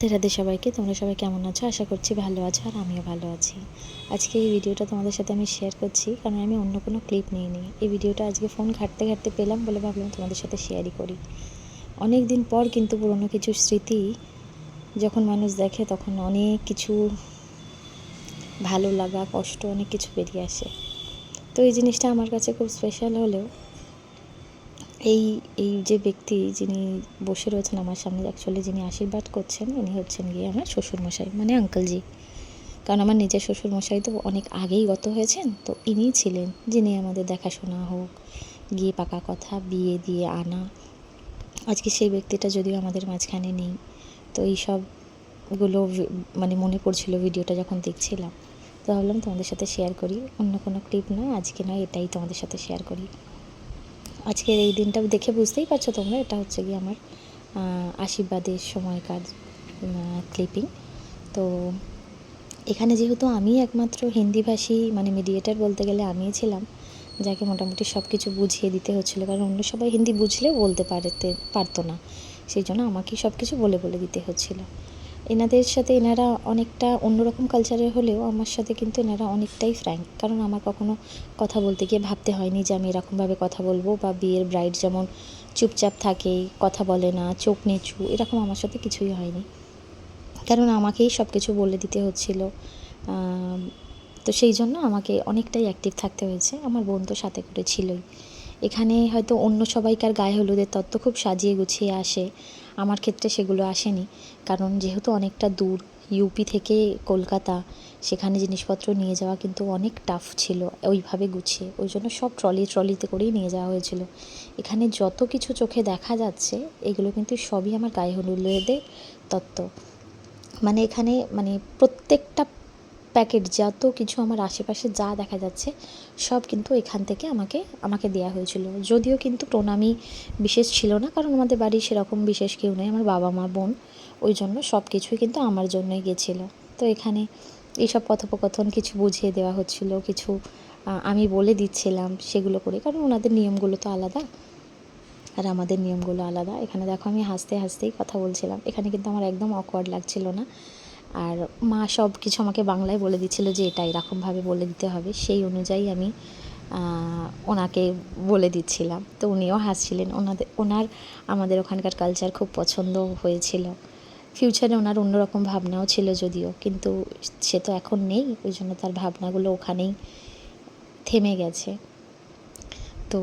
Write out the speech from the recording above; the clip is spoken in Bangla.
রাধে সবাইকে। তোমরা সবাই কেমন আছো? আশা করছি ভালো আছো, আর আমিও ভালো আছি। আজকে এই ভিডিওটা তোমাদের সাথে আমি শেয়ার করছি, কারণ আমি অন্য কোনো ক্লিপ নিইনি। এই ভিডিওটা আজকে ফোন ঘাঁটতে ঘাঁটতে পেলাম বলে ভাবলাম তোমাদের সাথে শেয়ারই করি। অনেক দিন পর কিন্তু পুরনো কিছু স্মৃতি যখন মানুষ দেখে, তখন অনেক কিছু ভালো লাগা, কষ্ট, অনেক কিছু বেরিয়ে আসে। তো এই জিনিসটা আমার কাছে খুব স্পেশাল হলেও এই এই যে ব্যক্তি যিনি বসে রয়েছেন আমার সামনে, অ্যাকচুয়ালি যিনি আশীর্বাদ করছেন, ইনি হচ্ছেন গিয়ে আমার শ্বশুরমশাই, মানে আঙ্কেলজি। কারণ আমার নিজের শ্বশুরমশাই তো অনেক আগেই গত হয়েছেন, তো ইনিই ছিলেন যিনি আমাদের দেখাশোনা হোক, গিয়ে পাকা কথা, বিয়ে দিয়ে আনা। আজকে সেই ব্যক্তিটা যদিও আমাদের মাঝখানে নেই, তো এই সবগুলো মানে মনে পড়ছিল ভিডিওটা যখন দেখছিলাম, তো ভাবলাম তোমাদের সাথে শেয়ার করি। অন্য কোনো ক্লিপ নয়, আজকে নয়, এটাই তোমাদের সাথে শেয়ার করি। আজকের এই দিনটা দেখে বুঝতেই পারছো তোমরা, এটা হচ্ছে গিয়ে আমার আশীর্বাদের সময়কার ক্লিপিং। তো এখানে যেহেতু আমি একমাত্র হিন্দিভাষী, মানে মিডিয়েটার বলতে গেলে আমিই ছিলাম, যাকে মোটামুটি সব কিছু বুঝিয়ে দিতে হচ্ছিলো, কারণ অন্য সবাই হিন্দি বুঝলেও বলতে পারতো না, সেই জন্য আমাকেই সব কিছু বলে বলে দিতে হচ্ছিলো। এনাদের সাথে এনারা অনেকটা অন্যরকম কালচারের হলেও আমার সাথে কিন্তু এনারা অনেকটাই ফ্র্যাঙ্ক, কারণ আমার কখনো কথা বলতে গিয়ে ভাবতে হয়নি যে আমি এরকমভাবে কথা বলবো, বা বিয়ের ব্রাইড যেমন চুপচাপ থাকে, কথা বলে না, চোখ নিচু, এরকম আমার সাথে কিছুই হয়নি, কারণ আমাকেই সব কিছু বলে দিতে হচ্ছিলো। তো সেই জন্য আমাকে অনেকটাই অ্যাক্টিভ থাকতে হয়েছে। আমার বোন তো সাথে করে ছিলই। এখানে হয়তো অন্য সবাইকার গায়ে হলুদের তত্ত্ব খুব সাজিয়ে গুছিয়ে আসে, আমার ক্ষেত্রে সেগুলো আসেনি, কারণ যেহেতু অনেকটা দূর, ইউপি থেকে কলকাতা, সেখানে জিনিসপত্র নিয়ে যাওয়া কিন্তু অনেক টাফ ছিল ওইভাবে গুছিয়ে, ওই জন্য সব ট্রলিতে করেই নিয়ে যাওয়া হয়েছিল। এখানে যত কিছু চোখে দেখা যাচ্ছে, এগুলো কিন্তু সবই আমার গায়ে হলুদের তত্ত্ব। মানে এখানে মানে প্রত্যেকটা প্যাকেট, যত কিছু আমার আশেপাশে যা দেখা যাচ্ছে, সব কিন্তু এখান থেকে আমাকে দেয়া হয়েছিল। যদিও কিন্তু প্রণামী বিশেষ ছিল না, কারণ আমাদের বাড়ির সেরকম বিশেষ কেউ নেই, আমার বাবা মা বোন, ওই জন্য সব কিছুই কিন্তু আমার জন্যই গেছিলো। তো এখানে এইসব কথোপকথন কিছু বুঝিয়ে দেওয়া হচ্ছিল, কিছু আমি বলে দিচ্ছিলাম সেগুলো করে, কারণ ওনাদের নিয়মগুলো তো আলাদা আর আমাদের নিয়মগুলো আলাদা। এখানে দেখো আমি হাসতে হাসতেই কথা বলছিলাম, এখানে কিন্তু আমার একদম অকওয়ার্ড লাগছিল না। আর মা সব কিছু আমাকে বাংলায় বলে দিচ্ছিল যে এটা এরকমভাবে বলে দিতে হবে, সেই অনুযায়ী আমি ওনাকে বলে দিচ্ছিলাম। তো উনিও হাসছিলেন, ওনার আমাদের ওখানকার কালচার খুব পছন্দ হয়েছিল। ফিউচারে ওনার অন্যরকম ভাবনাও ছিল যদিও, কিন্তু সে তো এখন নেই, ওই জন্য তার ভাবনাগুলো ওখানেই থেমে গেছে। তো